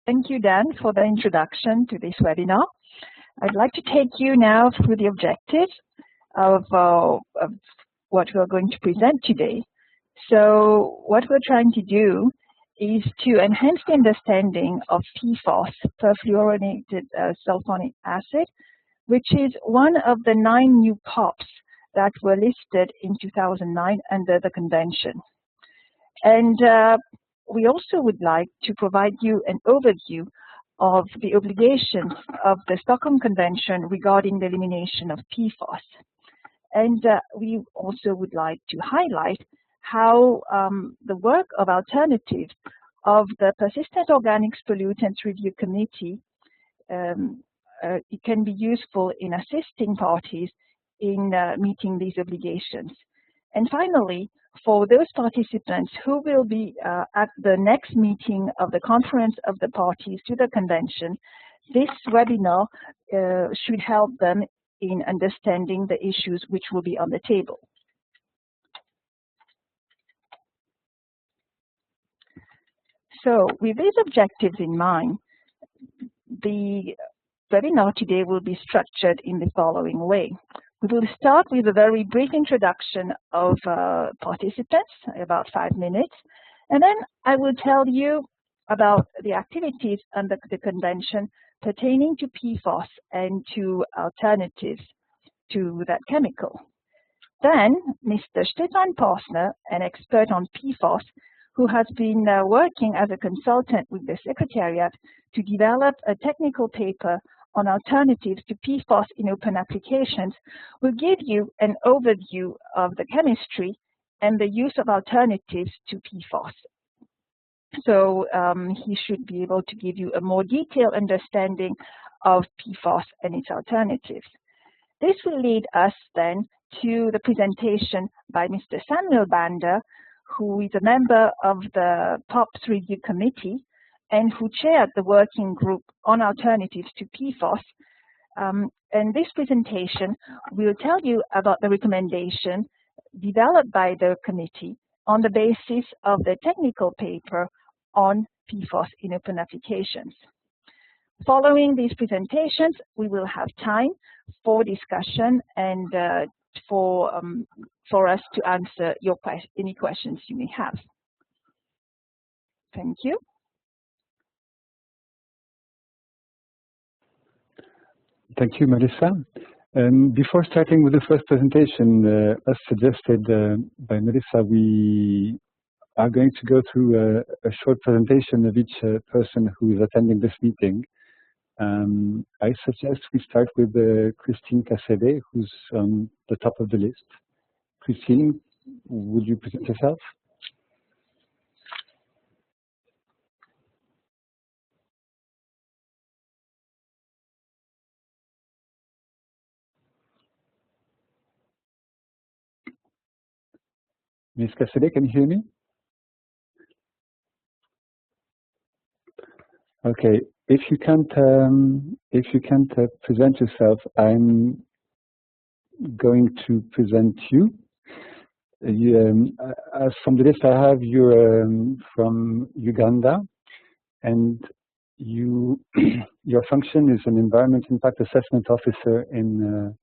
Thank you, Dan, for the introduction to this webinar. I'd like to take you now through the objectives of what we're going to present today. So what we're trying to do is to enhance the understanding of PFOS, perfluorinated sulfonic acid, which is one of the 9 new POPs that were listed in 2009 under the convention. And we also would like to provide you an overview of the obligations of the Stockholm Convention regarding the elimination of PFOS. And we also would like to highlight how the work of alternatives of the Persistent Organics Pollutants Review Committee it can be useful in assisting parties in meeting these obligations. And finally, for those participants who will be at the next meeting of the Conference of the Parties to the Convention, this webinar should help them in understanding the issues which will be on the table. So with these objectives in mind, the webinar today will be structured in the following way. We will start with a very brief introduction of participants, about 5 minutes, and then I will tell you about the activities under the convention pertaining to PFOS and to alternatives to that chemical. Then Mr. Stefan Parsner, an expert on PFOS, who has been working as a consultant with the Secretariat to develop a technical paper on alternatives to PFOS in open applications, will give you an overview of the chemistry and the use of alternatives to PFOS. So he should be able to give you a more detailed understanding of PFOS and its alternatives. This will lead us then to the presentation by Mr. Samuel Bander, who is a member of the POPs Review Committee and who chaired the working group on alternatives to PFOS. And this presentation will tell you about the recommendation developed by the committee on the basis of the technical paper on PFOS in open applications. Following these presentations, we will have time for discussion and for us to answer any questions you may have. Thank you. Thank you, Melissa. Before starting with the first presentation, as suggested by Melissa, we are going to go through a short presentation of each person who is attending this meeting. I suggest we start with Christine Cassede, who's on the top of the list. Christine, would you present yourself? Ms. Cassede, can you hear me? Okay, if you can't present yourself, I'm going to present you. As from the list I have, you're from Uganda, and your function is an Environment Impact Assessment Officer in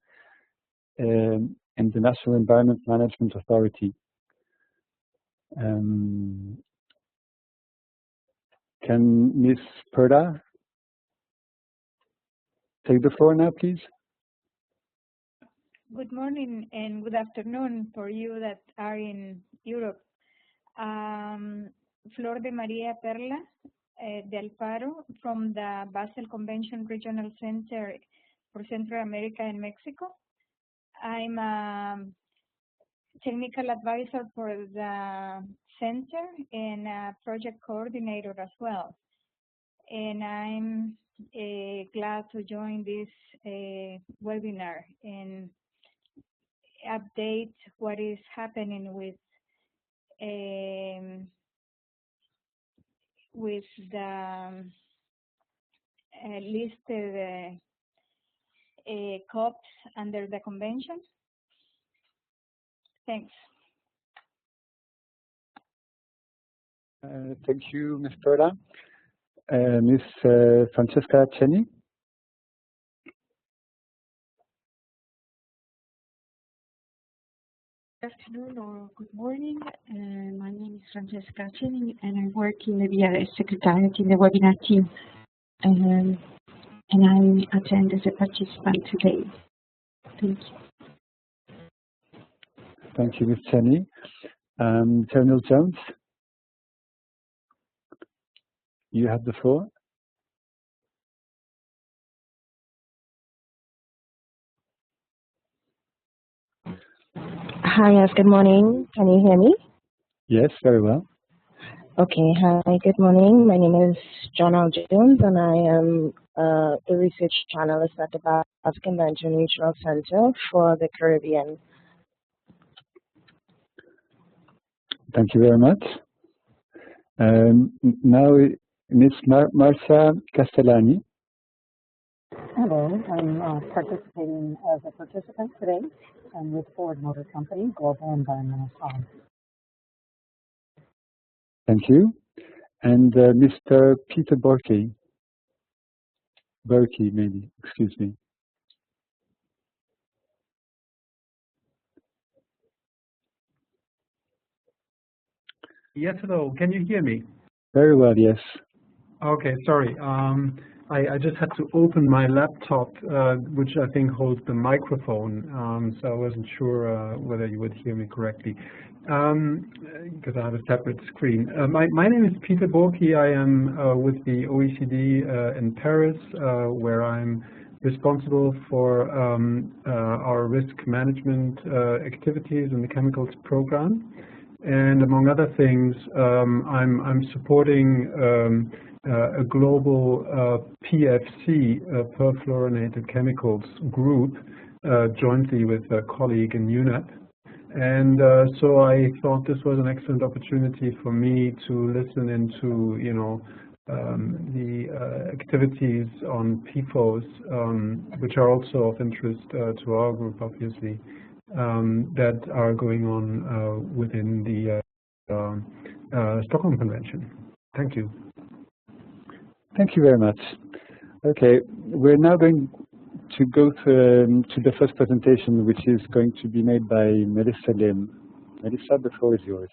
the National Environment Management Authority. Can Ms. Perda take the floor now, please? Good morning and good afternoon for you that are in Europe. Flor de Maria Perla de Alfaro from the Basel Convention Regional Center for Central America and Mexico. I'm a technical advisor for the center and a project coordinator as well. And I'm glad to join this webinar and update what is happening with the listed COPs under the convention. Thanks. Thank you, Ms. Perda. Ms. Francesca Ceni. Good afternoon or good morning. My name is Francesca Ceni, and I work in the VRS Secretariat in the webinar team. And I attend as a participant today. Thank you. Thank you, Ms. Ceni. Terminal Jones, you have the floor. Hi, yes, good morning. Can you hear me? Yes, very well. Okay, hi, good morning. My name is Jonal Jones, and I am the research analyst at the Basque Convention Regional Center for the Caribbean. Thank you very much. Now, Ms. Marcia Castellani. Hello, I'm participating as a participant today. I'm with Ford Motor Company, Global Environmental Science. Thank you. And Mr. Peter Borky. Berkey, maybe, excuse me. Yes, hello. Can you hear me? Very well, yes. Okay, sorry. I just had to open my laptop, which I think holds the microphone, so I wasn't sure whether you would hear me correctly, because I have a separate screen. My name is Peter Borky. I am with the OECD in Paris, where I'm responsible for our risk management activities in the chemicals program. And among other things, I'm supporting a global PFC, perfluorinated chemicals group, jointly with a colleague in UNEP. And so I thought this was an excellent opportunity for me to listen into, the activities on PFOS, which are also of interest to our group, obviously, that are going on within the Stockholm Convention. Thank you. Thank you very much. Okay, we're now going to go to the first presentation, which is going to be made by Melissa Lim. Melissa, the floor is yours.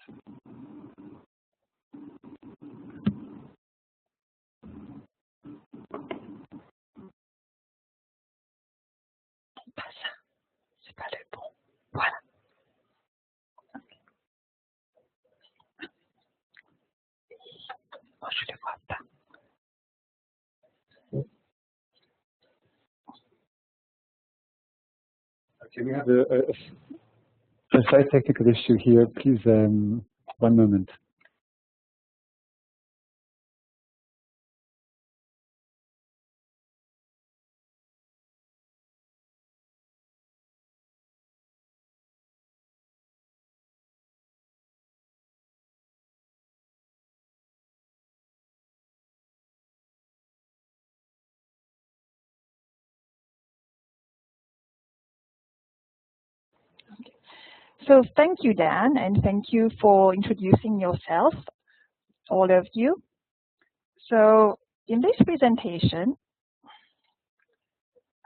Okay, we have a slight technical issue here. Please, one moment. So thank you, Dan, and thank you for introducing yourself, all of you. So in this presentation,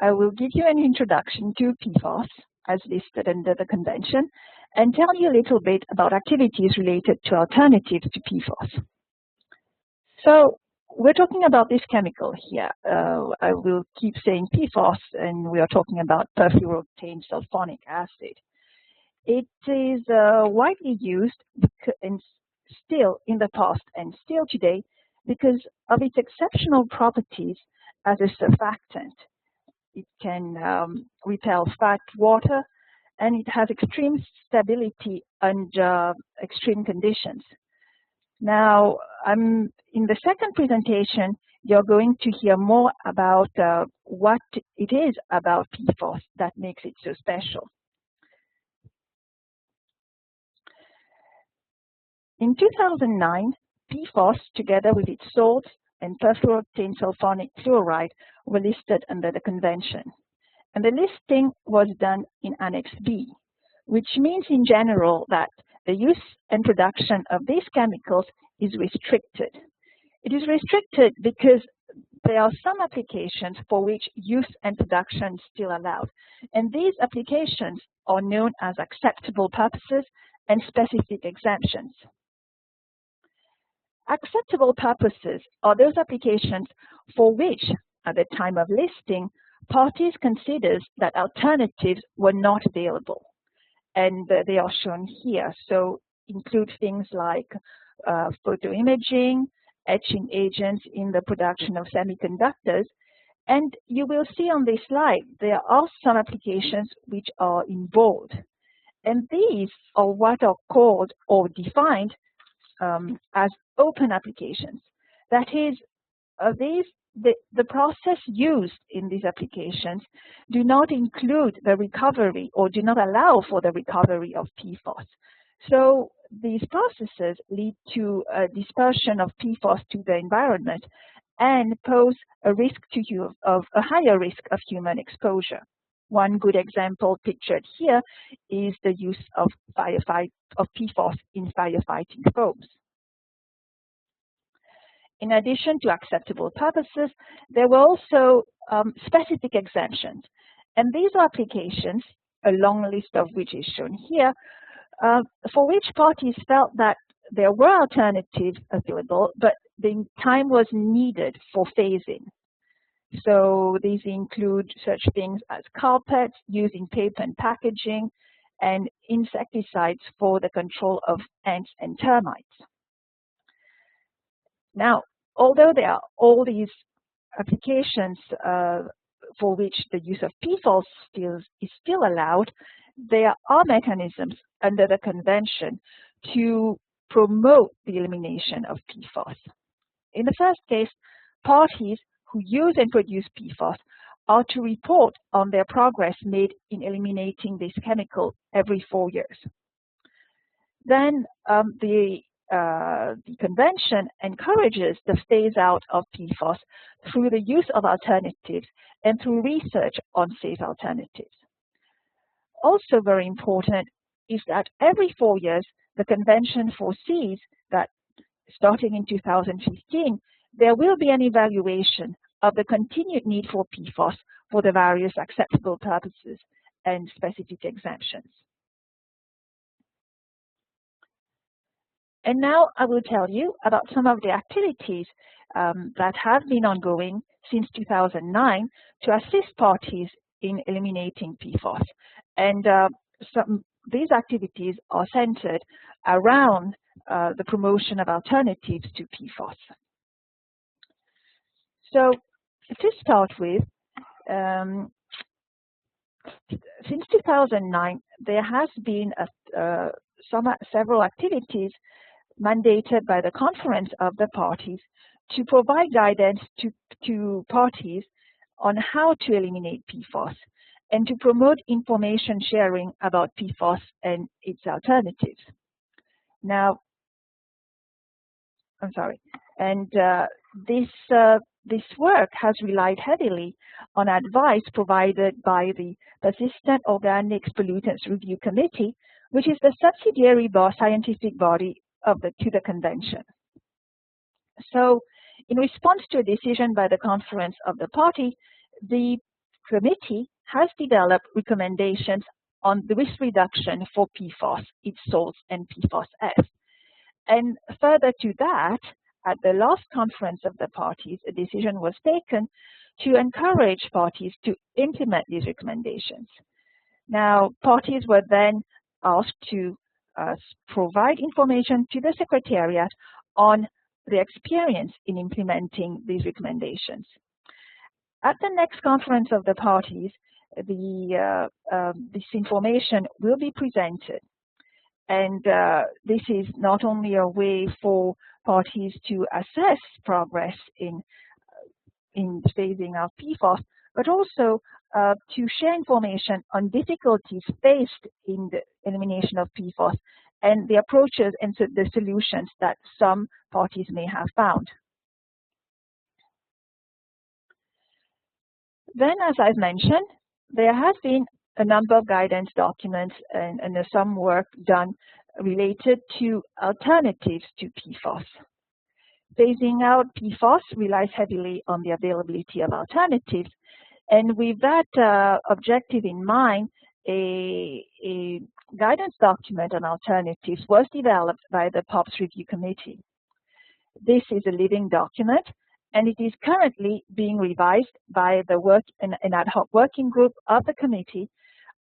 I will give you an introduction to PFOS as listed under the convention and tell you a little bit about activities related to alternatives to PFOS. So we're talking about this chemical here. I will keep saying PFOS, and we are talking about perfluorooctane sulfonic acid. It is widely used and still in the past and still today because of its exceptional properties as a surfactant. It can repel fat, water, and it has extreme stability under extreme conditions. Now, in the second presentation, you're going to hear more about what it is about PFOS that makes it so special. In 2009, PFOS, together with its salts and perfluorooctane sulfonic fluoride, were listed under the convention. And the listing was done in Annex B, which means in general that the use and production of these chemicals is restricted. It is restricted because there are some applications for which use and production is still allowed, and these applications are known as acceptable purposes and specific exemptions. Acceptable purposes are those applications for which, at the time of listing, parties considered that alternatives were not available, and they are shown here. So include things like photoimaging, etching agents in the production of semiconductors, and you will see on this slide there are some applications which are in bold, and these are what are called or defined as open applications. That is, the process used in these applications do not include the recovery or do not allow for the recovery of PFOS. So these processes lead to a dispersion of PFOS to the environment and pose a risk to you of a higher risk of human exposure. One good example pictured here is the use of PFOS in firefighting foams. In addition to acceptable purposes, there were also specific exemptions. And these are applications, a long list of which is shown here, for which parties felt that there were alternatives available, but the time was needed for phasing. So these include such things as carpets, using paper and packaging, and insecticides for the control of ants and termites. Now, although there are all these applications for which the use of PFOS is still allowed, there are mechanisms under the Convention to promote the elimination of PFOS. In the first case, parties who use and produce PFOS are to report on their progress made in eliminating this chemical every 4 years. Then the Convention encourages the phase out of PFOS through the use of alternatives and through research on safe alternatives. Also very important is that every 4 years, the Convention foresees that starting in 2015, there will be an evaluation of the continued need for PFOS for the various acceptable purposes and specific exemptions. And now I will tell you about some of the activities that have been ongoing since 2009 to assist parties in eliminating PFOS. And these activities are centered around the promotion of alternatives to PFOS. So to start with, since 2009, there has been several activities mandated by the Conference of the Parties to provide guidance to parties on how to eliminate PFOS and to promote information sharing about PFOS and its alternatives. Now, I'm sorry, and this work has relied heavily on advice provided by the Persistent Organics Pollutants Review Committee, which is the subsidiary scientific body to the Convention. So, in response to a decision by the Conference of the Party, the committee has developed recommendations on the risk reduction for PFOS, its salts, and PFOS-S. And further to that, at the last Conference of the Parties, a decision was taken to encourage parties to implement these recommendations. Now, parties were then asked to provide information to the Secretariat on the experience in implementing these recommendations. At the next Conference of the Parties, this information will be presented. And this is not only a way for parties to assess progress in phasing out PFOS, but also to share information on difficulties faced in the elimination of PFOS and the approaches and the solutions that some parties may have found. Then, as I've mentioned, there has been a number of guidance documents and some work done related to alternatives to PFOS. Phasing out PFOS relies heavily on the availability of alternatives, and with that objective in mind, a guidance document on alternatives was developed by the POPs Review Committee. This is a living document, and it is currently being revised by an ad hoc working group of the committee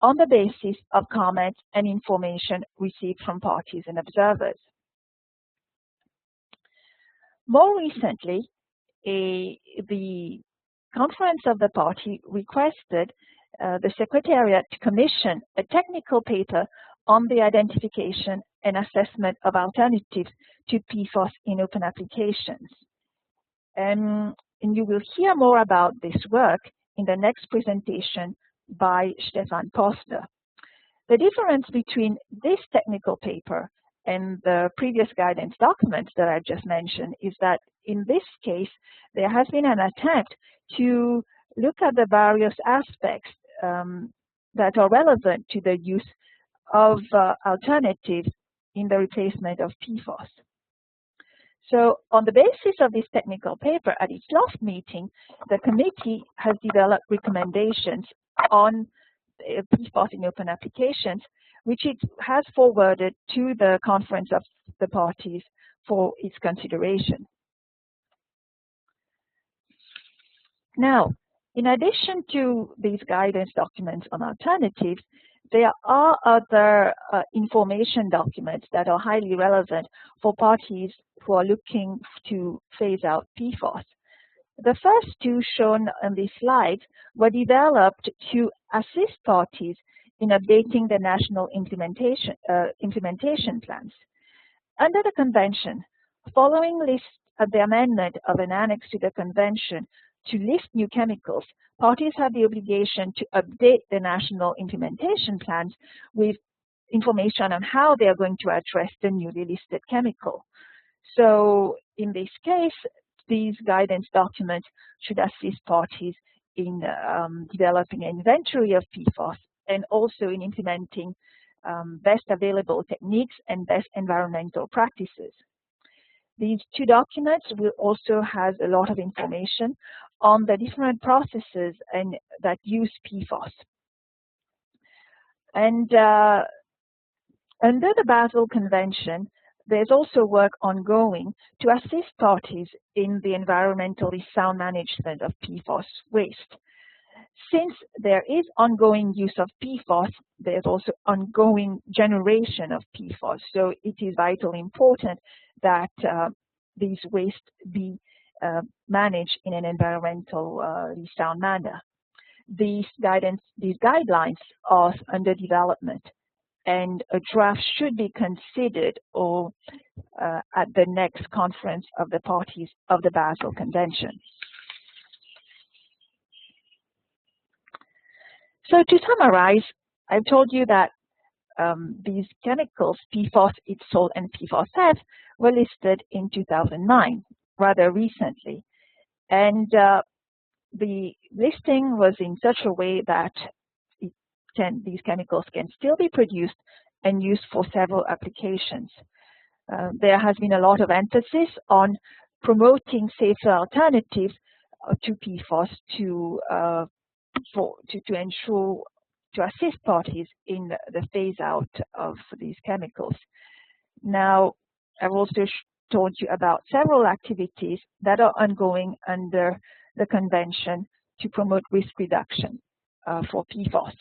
on the basis of comments and information received from parties and observers. More recently, the Conference of the Party requested the Secretariat to commission a technical paper on the identification and assessment of alternatives to PFOS in open applications. And you will hear more about this work in the next presentation by Stefan Postner. The difference between this technical paper and the previous guidance documents that I just mentioned is that in this case, there has been an attempt to look at the various aspects that are relevant to the use of alternatives in the replacement of PFOS. So on the basis of this technical paper, at its last meeting, the committee has developed recommendations on PFOS in open applications, which it has forwarded to the Conference of the Parties for its consideration. Now, in addition to these guidance documents on alternatives, there are other information documents that are highly relevant for parties who are looking to phase out PFOS. The first two shown on these slides were developed to assist parties in updating the national implementation plans. Under the Convention, following the amendment of an annex to the Convention to list new chemicals, parties have the obligation to update the national implementation plans with information on how they are going to address the newly listed chemical. So in this case, these guidance documents should assist parties in developing an inventory of PFOS and also in implementing best available techniques and best environmental practices. These two documents will also have a lot of information on the different processes that use PFOS. And under the Basel Convention, there's also work ongoing to assist parties in the environmentally sound management of PFOS waste. Since there is ongoing use of PFOS, there's also ongoing generation of PFOS. So it is vitally important that these wastes be managed in an environmentally sound manner. These guidelines are under development, and a draft should be considered at the next conference of the parties of the Basel Convention. So to summarize, I've told you that these chemicals, PFOS, Itzol, and PFOS-F, were listed in 2009, rather recently. And the listing was in such a way that these chemicals can still be produced and used for several applications. There has been a lot of emphasis on promoting safer alternatives to PFOS to assist parties in the phase out of these chemicals. Now, I've also told you about several activities that are ongoing under the convention to promote risk reduction for PFOS.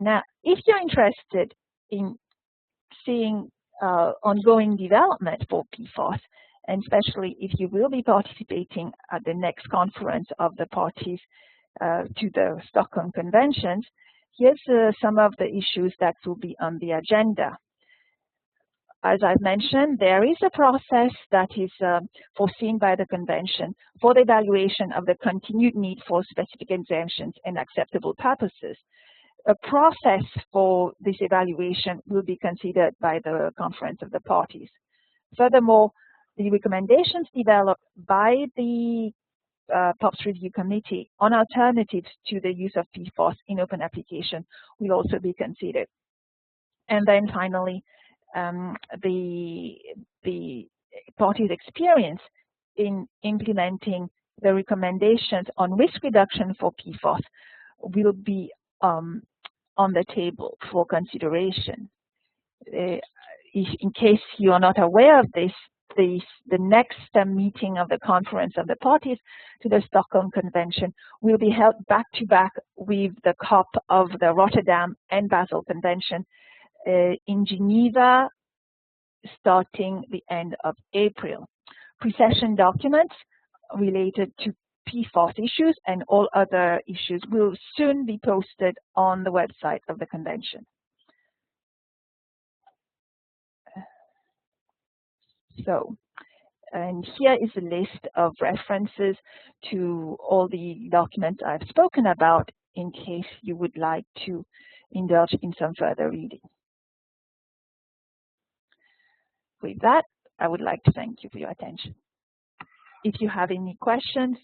Now, if you're interested in seeing ongoing development for PFOS, and especially if you will be participating at the next conference of the parties to the Stockholm Conventions, here's some of the issues that will be on the agenda. As I've mentioned, there is a process that is foreseen by the Convention for the evaluation of the continued need for specific exemptions and acceptable purposes. A process for this evaluation will be considered by the Conference of the Parties. Furthermore, the recommendations developed by the POPs Review Committee on alternatives to the use of PFOS in open application will also be considered. And then finally, the parties' experience in implementing the recommendations on risk reduction for PFOS will be on the table for consideration. In case you are not aware of this, the next meeting of the Conference of the Parties to the Stockholm Convention will be held back-to-back with the COP of the Rotterdam and Basel Convention in Geneva, starting the end of April. Pre-session documents related to PFOS issues and all other issues will soon be posted on the website of the convention. So, and here is a list of references to all the documents I've spoken about in case you would like to indulge in some further reading. With that, I would like to thank you for your attention. If you have any questions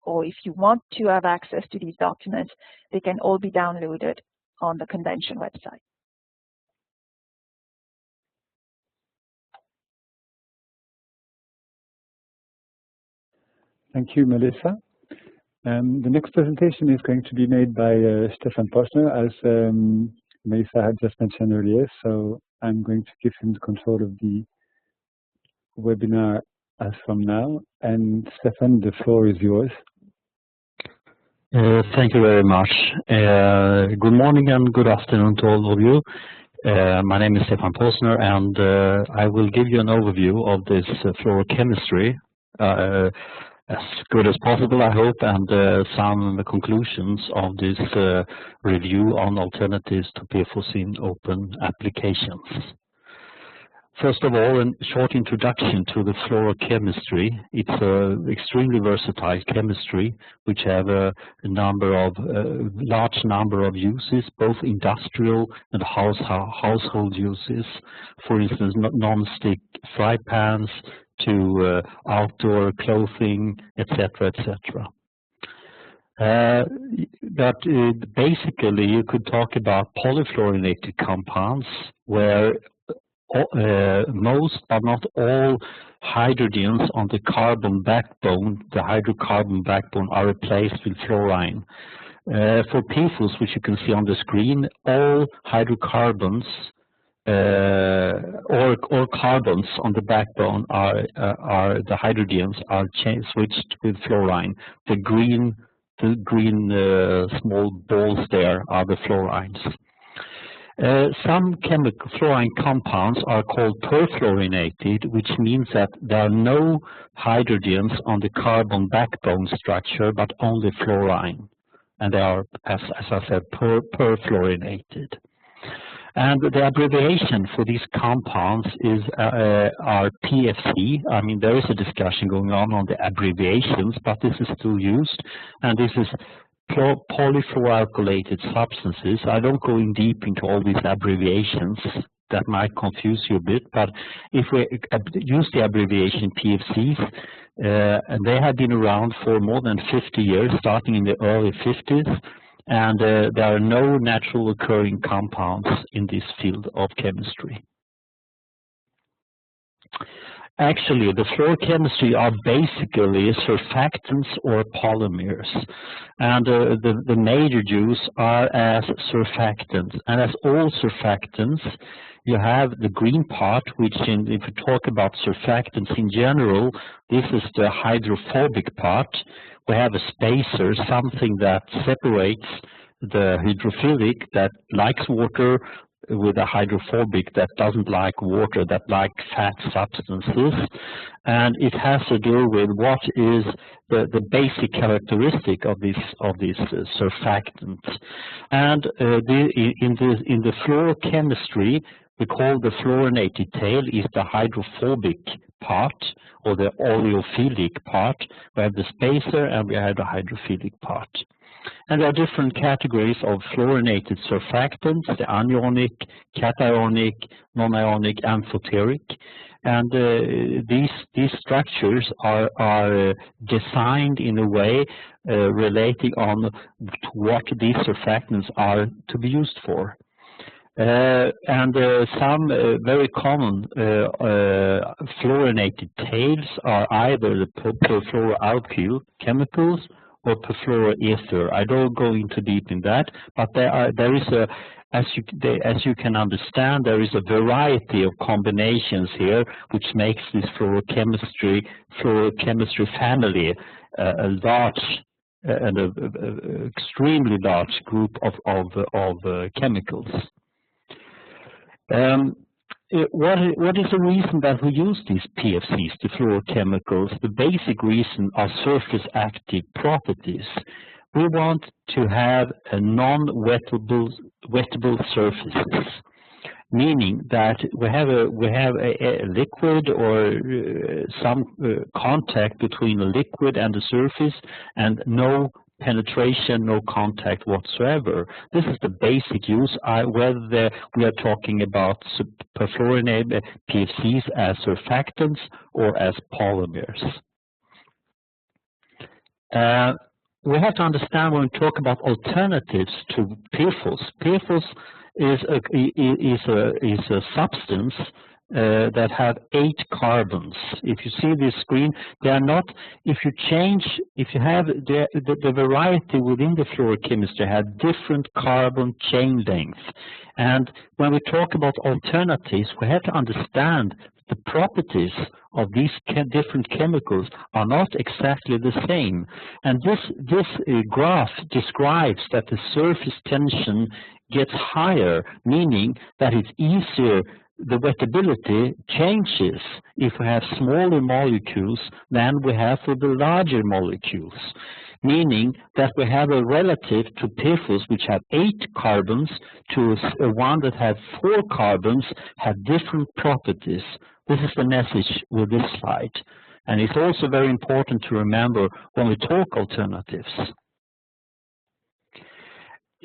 or if you want to have access to these documents, they can all be downloaded on the convention website. Thank you, Melissa. The next presentation is going to be made by Stefan Posner, as Melissa had just mentioned earlier. So I'm going to give him the control of the webinar as from now. And Stefan, the floor is yours. Thank you very much. Good morning and good afternoon to all of you. My name is Stefan Posner, and I will give you an overview of this fluorochemistry as good as possible, I hope, and some conclusions of this review on alternatives to PFOS in open applications. First of all, a short introduction to the fluorochemistry. It's an extremely versatile chemistry which have a large number of uses, both industrial and household uses. For instance, non-stick fry pans to outdoor clothing, etc., etc. But basically, you could talk about polyfluorinated compounds where most but not all hydrogens on the carbon backbone, the hydrocarbon backbone, are replaced with fluorine. For PFOS, which you can see on the screen, all hydrocarbons or carbons on the backbone are the hydrogens are switched with fluorine. The green small balls there are the fluorines. Some chemical fluorine compounds are called perfluorinated, which means that there are no hydrogens on the carbon backbone structure, but only fluorine, and they are, as I said, perfluorinated. And the abbreviation for these compounds is are PFC. I mean, there is a discussion going on the abbreviations, but this is still used, and this is polyfluoroalkylated substances. I don't go in deep into all these abbreviations. That might confuse you a bit, but if we use the abbreviation PFCs, and they have been around for more than 50 years, starting in the early 50s, and there are no natural occurring compounds in this field of chemistry. Actually, the fluorochemistry are basically surfactants or polymers, and the major use are as surfactants. And as all surfactants, you have the green part, which if you talk about surfactants in general, this is the hydrophobic part. We have a spacer, something that separates the hydrophilic that likes water with a hydrophobic that doesn't like water, that like fat substances, and it has to do with what is the basic characteristic of these surfactants. And in the fluorochemistry, we call the fluorinated tail is the hydrophobic part or the oleophilic part. We have the spacer and we have the hydrophilic part. And there are different categories of fluorinated surfactants, the anionic, cationic, non-ionic, amphoteric. And these structures are designed in a way relating on what these surfactants are to be used for. And some very common fluorinated tails are either the perfluoroalkyl chemicals or perfluoroether. I don't go into deep in that, but there is a, as you can understand, there is a variety of combinations here, which makes this fluorochemistry family a large and a extremely large group of chemicals. What is the reason that we use these PFCs, the fluorochemicals? The basic reason are surface active properties. We want to have a non-wettable surfaces, meaning that we have a liquid or some contact between the liquid and the surface, and no penetration, no contact whatsoever. This is the basic use, whether we are talking about perfluorinated PFCs as surfactants or as polymers. We have to understand when we talk about alternatives to PFOS. PFOS is a substance that have 8 carbons. If you see this screen, they are not. If you have the variety within the fluorochemistry have different carbon chain length. And when we talk about alternatives, we have to understand the properties of these different chemicals are not exactly the same. And this graph describes that the surface tension gets higher, meaning that it's easier, the wettability changes if we have smaller molecules than we have for the larger molecules, meaning that we have a relative to PFOS, which have 8 carbons, to one that have 4 carbons, have different properties. This is the message with this slide. And it's also very important to remember when we talk alternatives.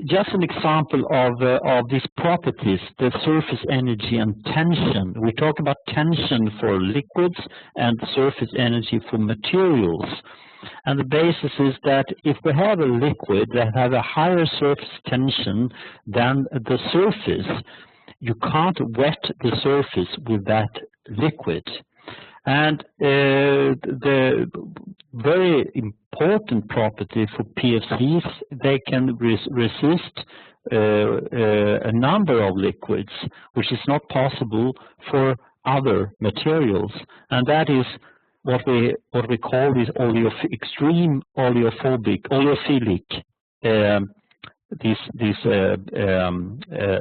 Just an example of these properties, the surface energy and tension. We talk about tension for liquids and surface energy for materials. And the basis is that if we have a liquid that has a higher surface tension than the surface, you can't wet the surface with that liquid. And the very important property for PFCs, they can resist a number of liquids, which is not possible for other materials. And that is what we call this extreme oleophilic, these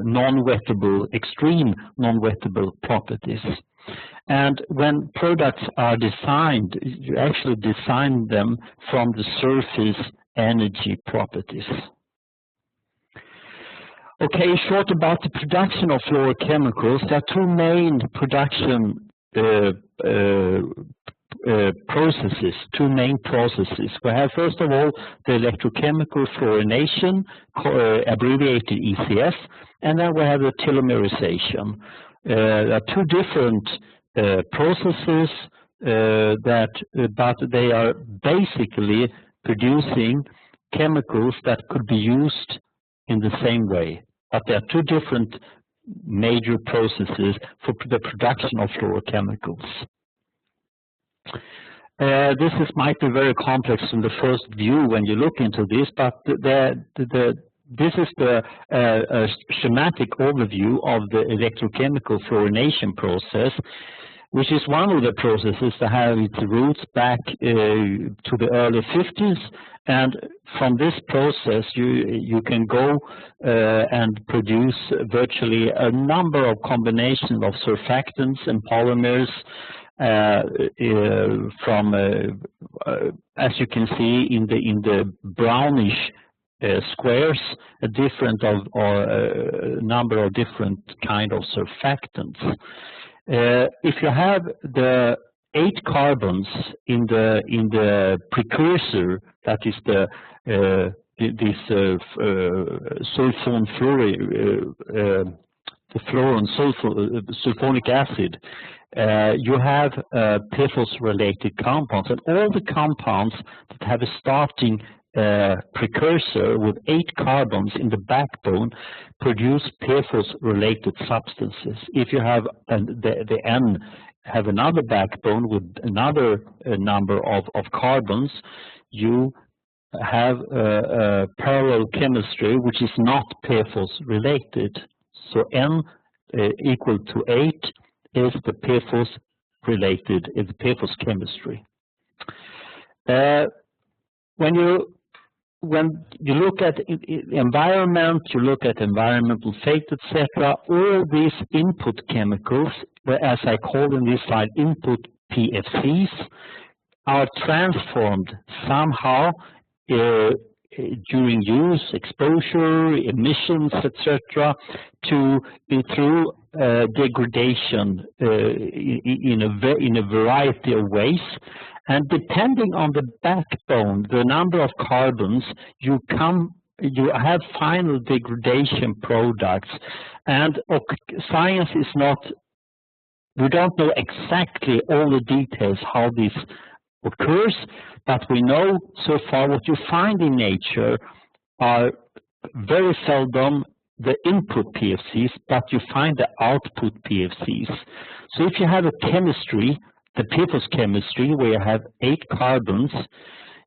non-wettable, extreme non-wettable properties. And when products are designed, you actually design them from the surface energy properties. Okay, short about the production of fluorochemicals. There are 2 main production processes, 2 main processes. We have, first of all, the electrochemical fluorination, abbreviated ECF, and then we have the telomerization. There are 2 different processes but they are basically producing chemicals that could be used in the same way. But there are 2 different major processes for the production of fluorochemicals. This might be very complex from the first view when you look into this, but this is the schematic overview of the electrochemical fluorination process, which is one of the processes that have its roots back to the early 50s. And from this process, you can go and produce virtually a number of combinations of surfactants and polymers from, as you can see in the brownish squares, a number of different kind of surfactants. If you have the 8 carbons in the precursor, that is this sulfonic acid, you have PFOS-related compounds, and all the compounds that have a starting precursor with 8 carbons in the backbone produce PFOS-related substances. If you have the N have another backbone with another number of carbons, you have a parallel chemistry which is not PFOS-related. So N equal to 8 is the PFOS-related, is the PFOS chemistry. When you look at environment, you look at environmental fate, etc., all these input chemicals, as I call in this slide input PFCs, are transformed somehow during use, exposure, emissions, etc., through degradation in a variety of ways. And depending on the backbone, the number of carbons, you have final degradation products. And science is not, we don't know exactly all the details how this occurs, but we know so far what you find in nature are very seldom the input PFCs, but you find the output PFCs. So if you have a chemistry, the PFOS chemistry, where you have 8 carbons,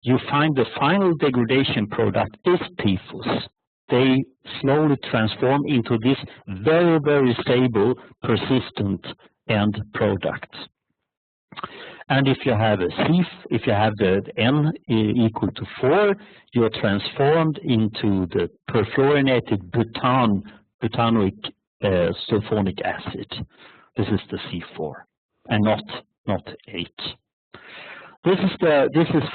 you find the final degradation product is PFOS. They slowly transform into this very, very stable, persistent end product. And if you have if you have the N equal to 4, you are transformed into the perfluorinated butanoic sulfonic acid. This is the C4, and not 8. This is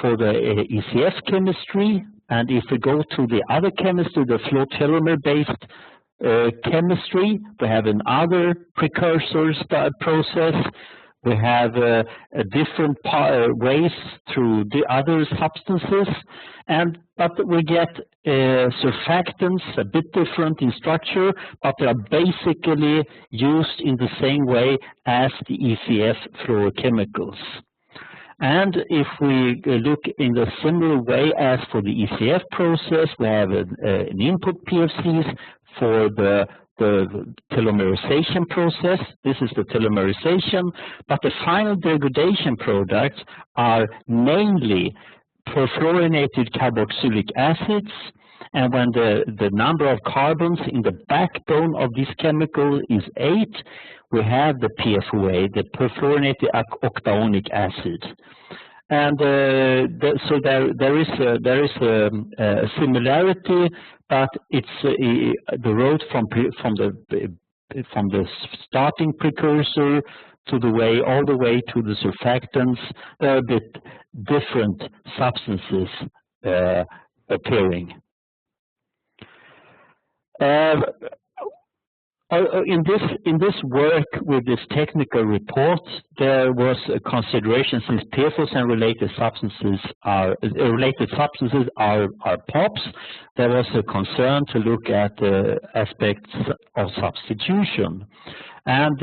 for the ECF chemistry, and if we go to the other chemistry, the flow telomer-based chemistry, we have another precursor process. We have a different ways through the other substances, but we get surfactants a bit different in structure, but they are basically used in the same way as the ECF fluorochemicals. And if we look in the similar way as for the ECF process, we have an input PFCs for the telomerization process. This is the telomerization, but the final degradation products are mainly perfluorinated carboxylic acids, and when the number of carbons in the backbone of this chemical is 8, we have the PFOA, the perfluorinated octaonic acid. And so there is a similarity, but it's the road from the starting precursor to all the way to the surfactants. There are a bit different substances appearing. In this work with this technical report, there was a consideration, since PFOS and related substances are POPs. There was a concern to look at the aspects of substitution, and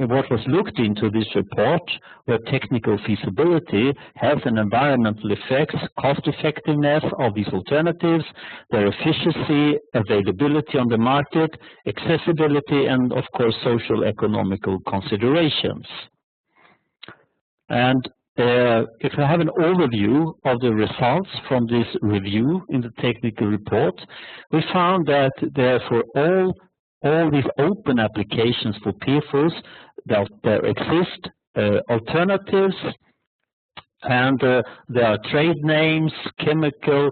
what was looked into this report were technical feasibility, health and environmental effects, cost effectiveness of these alternatives, their efficiency, availability on the market, accessibility, and of course social economical considerations. And if I have an overview of the results from this review in the technical report, we found that for all these open applications for PFOS, there exist alternatives, and there are trade names, there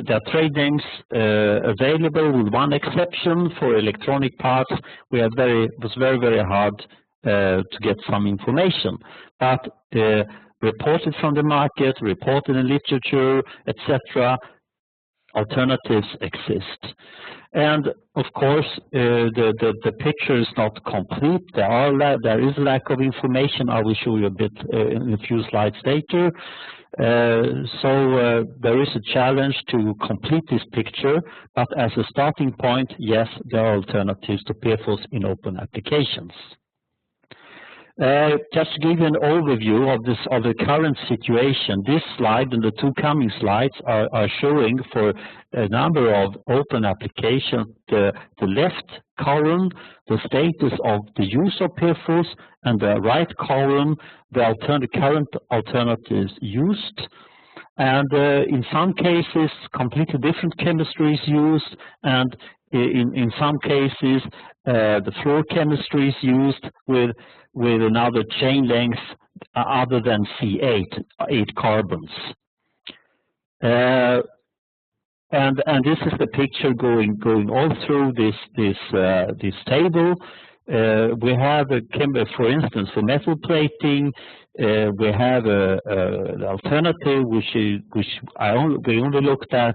are trade names available, with one exception. For electronic parts, it was very, very hard to get some information, but reported from the market, reported in literature, etc., alternatives exist. And of course, the picture is not complete. There is lack of information. I will show you a bit in a few slides later. So there is a challenge to complete this picture, but as a starting point, yes, there are alternatives to PFOS in open applications. Just to give you an overview of the current situation, this slide and the two coming slides are showing for a number of open applications. The left column, the status of the use of PFOS, and the right column, the current alternatives used. And in some cases, completely different chemistry is used, and in some cases, the fluor chemistry is used with another chain length other than C8, 8 carbons. And this is the picture going all through this table. We have for instance, for metal plating, we have an alternative which we only looked at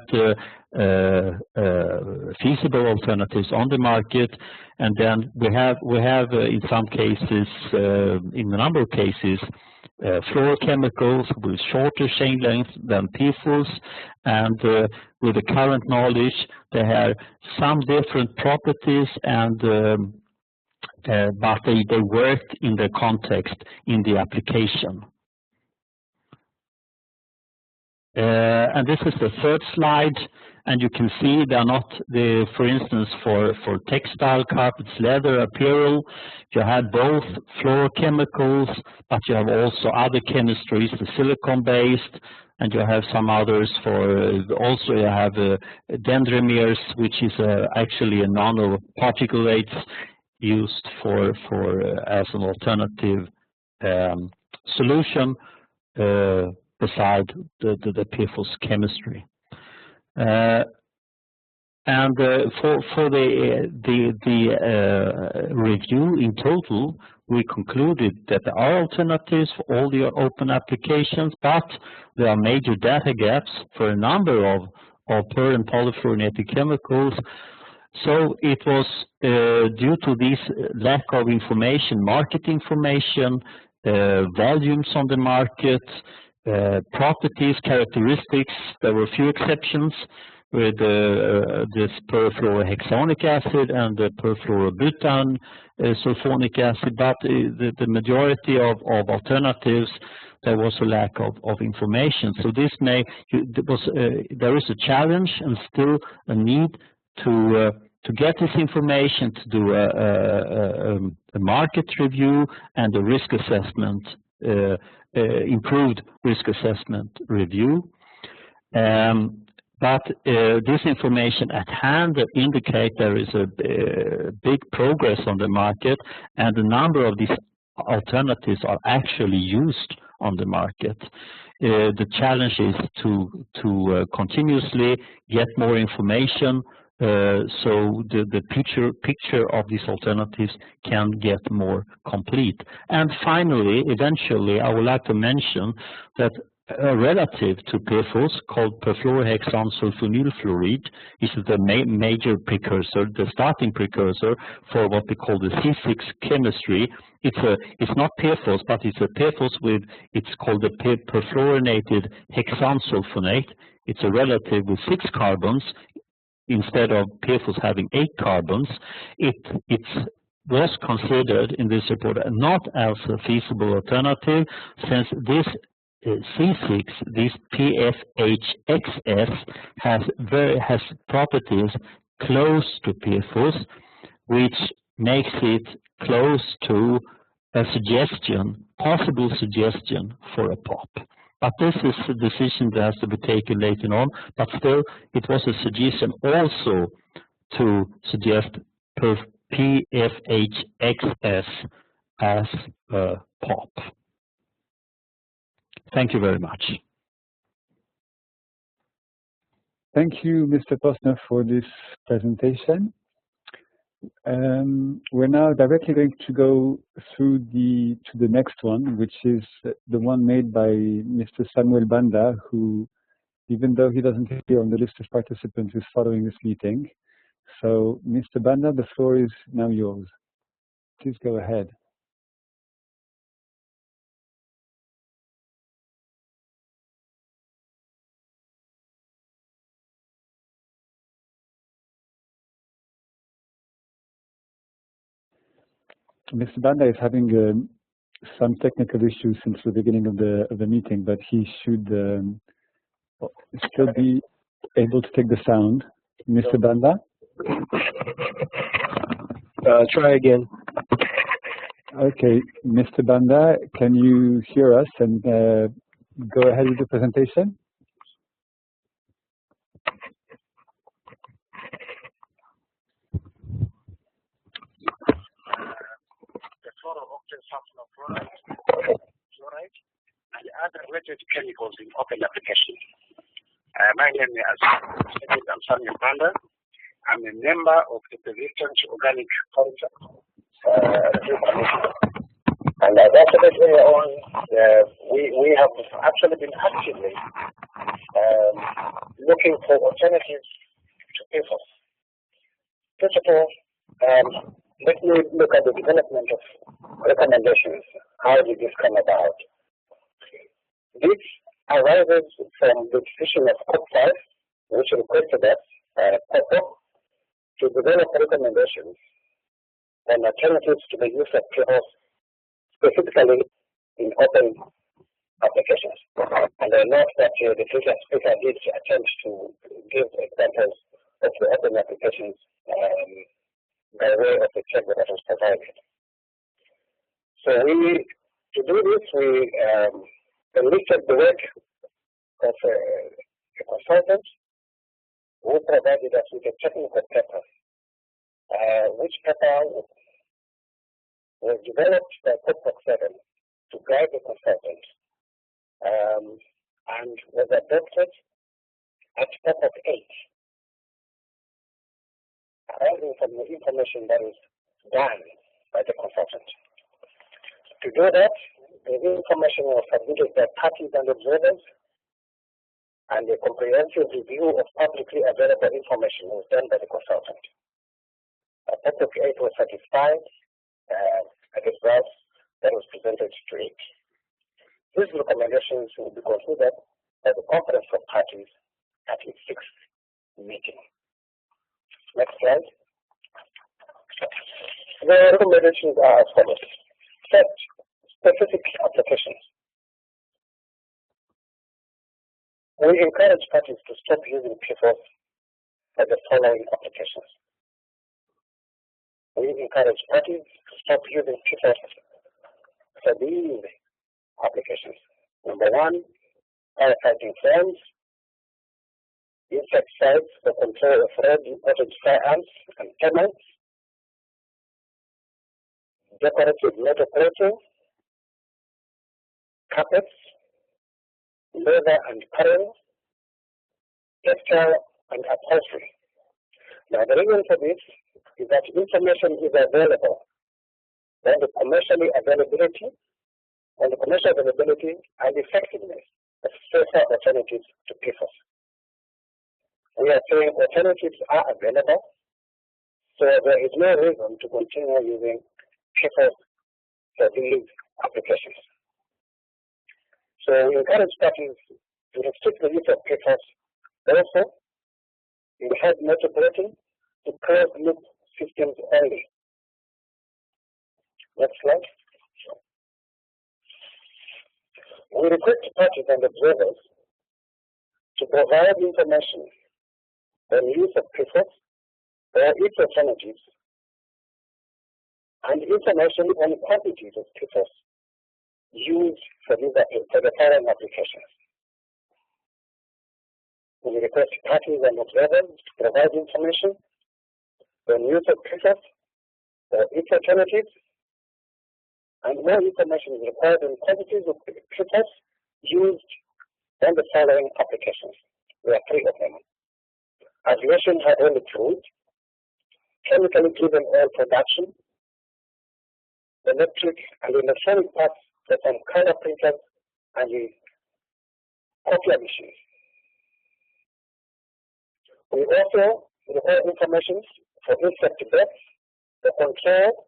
feasible alternatives on the market, and then we have in some cases, in a number of cases, fluorochemicals with shorter chain length than PFOS, and with the current knowledge, they have some different properties, and but they worked in the context in the application. And this is the third slide, and you can see they are not for instance, for textile, carpets, leather, apparel, you have both fluorochemicals, but you have also other chemistries, the silicon-based, and you have some others for, also you have dendrimers, which is actually a nanoparticulates used for as an alternative solution beside the PFOS chemistry. And for the review in total, we concluded that there are alternatives for all the open applications, but there are major data gaps for a number of per and polyfluorinated chemicals. So it was due to this lack of information, market information, volumes on the market, properties, characteristics. There were a few exceptions with this perfluorohexanic acid and the perfluorobutane sulfonic acid, but the majority of alternatives, there was a lack of information. So this there is a challenge and still a need to get this information, to do a market review and a risk assessment, improved risk assessment review. But this information at hand indicate there is a big progress on the market, and a number of these alternatives are actually used on the market. The challenge is to continuously get more information, so the picture of these alternatives can get more complete. And finally, eventually, I would like to mention that a relative to PFOS called perfluorohexane sulfonyl fluoride is the major precursor, the starting precursor for what we call the C6 chemistry. It's not PFOS, but it's a PFOS with, it's called the perfluorinated hexane sulfonate. It's a relative with 6 carbons instead of PFOS having 8 carbons. It was considered in this report not as a feasible alternative, since this C6, this PFHXS, has properties close to PFOS, which makes it close to a suggestion, possible suggestion for a POP. But this is a decision that has to be taken later on, but still it was a suggestion also to suggest PFHXS as a POP. Thank you very much. Thank you, Mr. Postner, for this presentation. We're now directly going to go through to the next one, which is the one made by Mr. Samuel Banda, who, even though he doesn't appear on the list of participants, is following this meeting. So, Mr. Banda, the floor is now yours. Please go ahead. Mr. Banda is having some technical issues since the beginning of the meeting, but he should still be able to take the sound. Mr. Banda? Try again. Okay, Mr. Banda, can you hear us and go ahead with the presentation? The solar objects have no fluoride, and other related chemicals in open application. My name is Samuel Banda. I'm a member of the Persistent Organic Culture Review Commission. And as I said earlier on, we have actually been actively looking for alternatives to PFOS. First of all, let me look at the development of recommendations. How did this come about? This arises from the decision of COP5, which requested us, to develop recommendations on alternatives to the use of PFOS, specifically in open applications. And I note that the previous speaker did attempt to give examples of the open applications by way of the check that was provided. So to do this, we enlisted the work of a consultant who provided us with a technical paper, which paper was developed by COP7 to guide the consultant and was adopted at COP8, arising from the information that is done by the consultant. To do that, the information was submitted by parties and observers, and a comprehensive review of publicly available information was done by the consultant. COP8 was satisfied at the results that was presented to it. These recommendations will be considered by the Conference of Parties at its 6th meeting. Next slide. The recommendations are as follows. First, specific applications. We encourage parties to stop using PFOS for the following applications. We encourage parties to stop using PFOS for these applications. Number one, firefighting flames, insecticides for control of red-imported firearms and termites, decorative metal plating, carpets, leather and apparel, textile and upholstery. Now the reason for this is that information is available on the commercial availability and effectiveness of safer alternatives to PFOS. We are saying alternatives are available, so there is no reason to continue using PFOS for these applications. So we encourage parties to restrict the use of PFOS also in head metal plating to closed loop systems only. Next slide. We request parties and observers to provide information on use of PFOS or its alternatives and information on quantities of PFOS used for the following applications. We request parties and observers to provide information on use of PFOS or its alternatives, and more information is required on quantities of PFOS used on the following applications. There are three of them: aviation hydraulic fluid, chemically driven oil production, electric and electronic parts for some color printers and the copier machines. We also require information for insect deaths, the control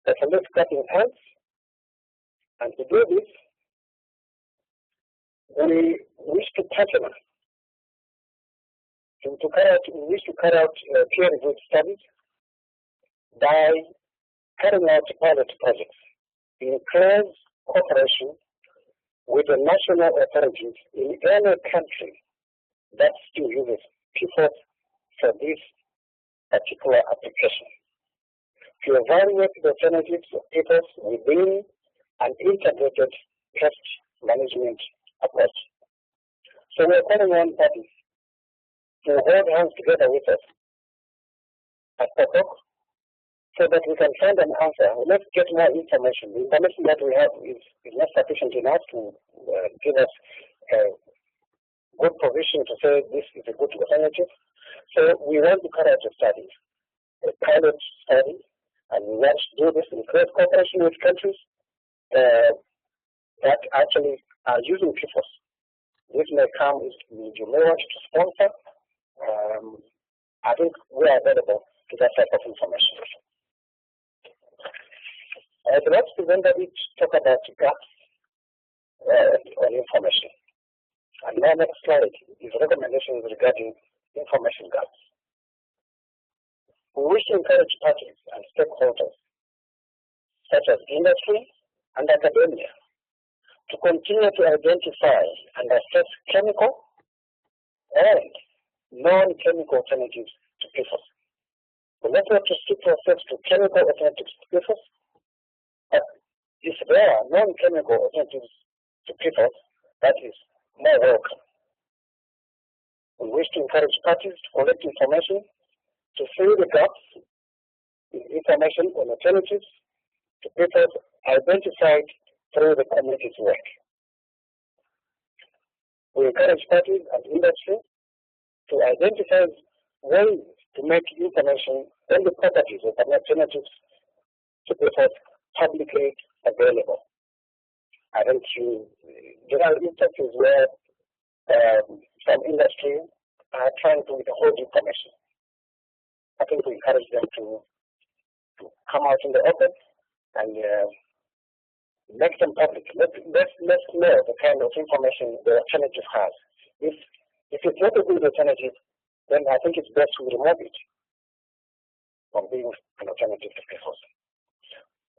of leaf cutting ants, and to do this, we wish to partner to carry out peer-reviewed studies by carrying out pilot projects in close cooperation with the national authorities in any country that still uses PFOS for this particular application, to evaluate the alternatives of PFOS within an integrated pest management approach. So we're calling on parties to hold hands together with us at PFOS so that we can find an answer. Let's get more information. The information that we have is not sufficient enough to give us a good position to say this is a good alternative. So we want to carry out a study, a pilot study, and we want to do this in close cooperation with countries that actually are using PFOS. This may come, you may want to sponsor. I think we are available to that type of information. The next presenter will talk about gaps on information. And my next slide is recommendations regarding information gaps. We wish to encourage parties and stakeholders, such as industry and academia, to continue to identify and assess chemical and non-chemical alternatives to PFOS. We not to restrict ourselves to chemical alternatives to PFOS, but if there are non-chemical alternatives to PFOS, that is more welcome. We wish to encourage parties to collect information to fill the gaps in information on alternatives to PFOS identified through the committee's work. We encourage parties and industry to identify ways to make information on the properties of alternatives to PFOS publicly available. I think there are instances where some industry are trying to withhold information. I think we encourage them to come out in the open and make them public. Let's know the kind of information the alternative has. If it's not a good alternative, then I think it's best to remove it from being an alternative to PFOS.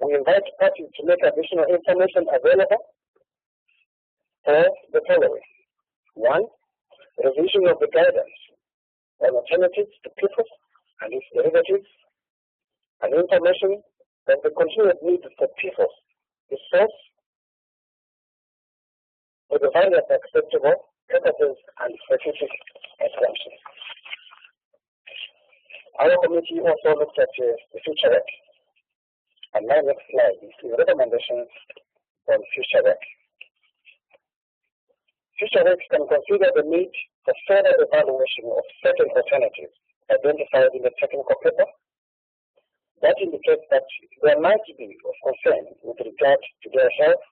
We invite parties to make additional information available for the following. 1, revision of the guidance on alternatives to PFOS and its derivatives, and information that the continued need for PFOS is source for the various acceptable purposes and specific exemptions. Our committee also looked at the future work. And my next slide is the recommendations on future work. Future work can consider the need for further evaluation of certain alternatives identified in the technical paper that indicates that there might be of concern with regard to their health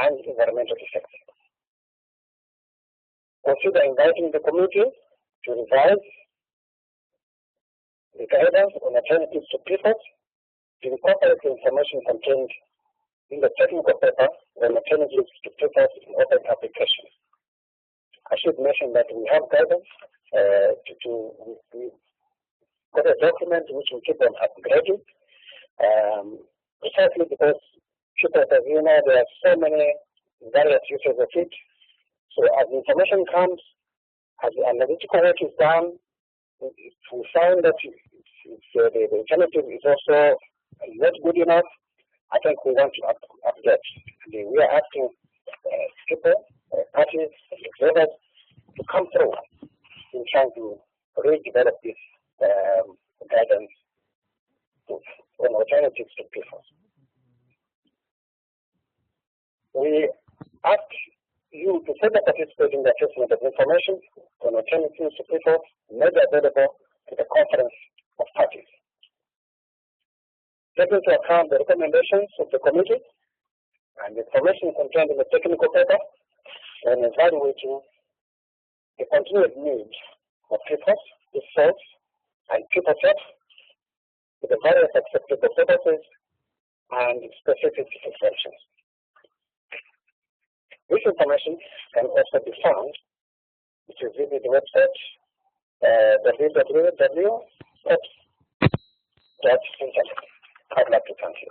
and environmental effects. Consider inviting the committee to revise the guidance on alternatives to PFOS to incorporate the information contained in the technical paper on alternatives to PFOS in open applications. I should mention that we have guidance we got a document which we keep on upgrading, precisely because PFOS, as you know, there are so many various uses of it. So as information comes, as the analytical work is done, if we find that the alternative is also not good enough, I think we want to update. We are asking people, parties, observers to come through in trying to redevelop this guidance on alternatives to PFOS. We ask you to further participate in the assessment of information on alternatives to PFOS made available to the conference of parties. Take into account the recommendations of the committee and the information contained in the technical paper when evaluating the continued need for PFOS, PFOS, and PFOS with the various acceptable purposes and specific exemptions. This information can also be found if you visit the website www.ops.internet. I'd like to thank you.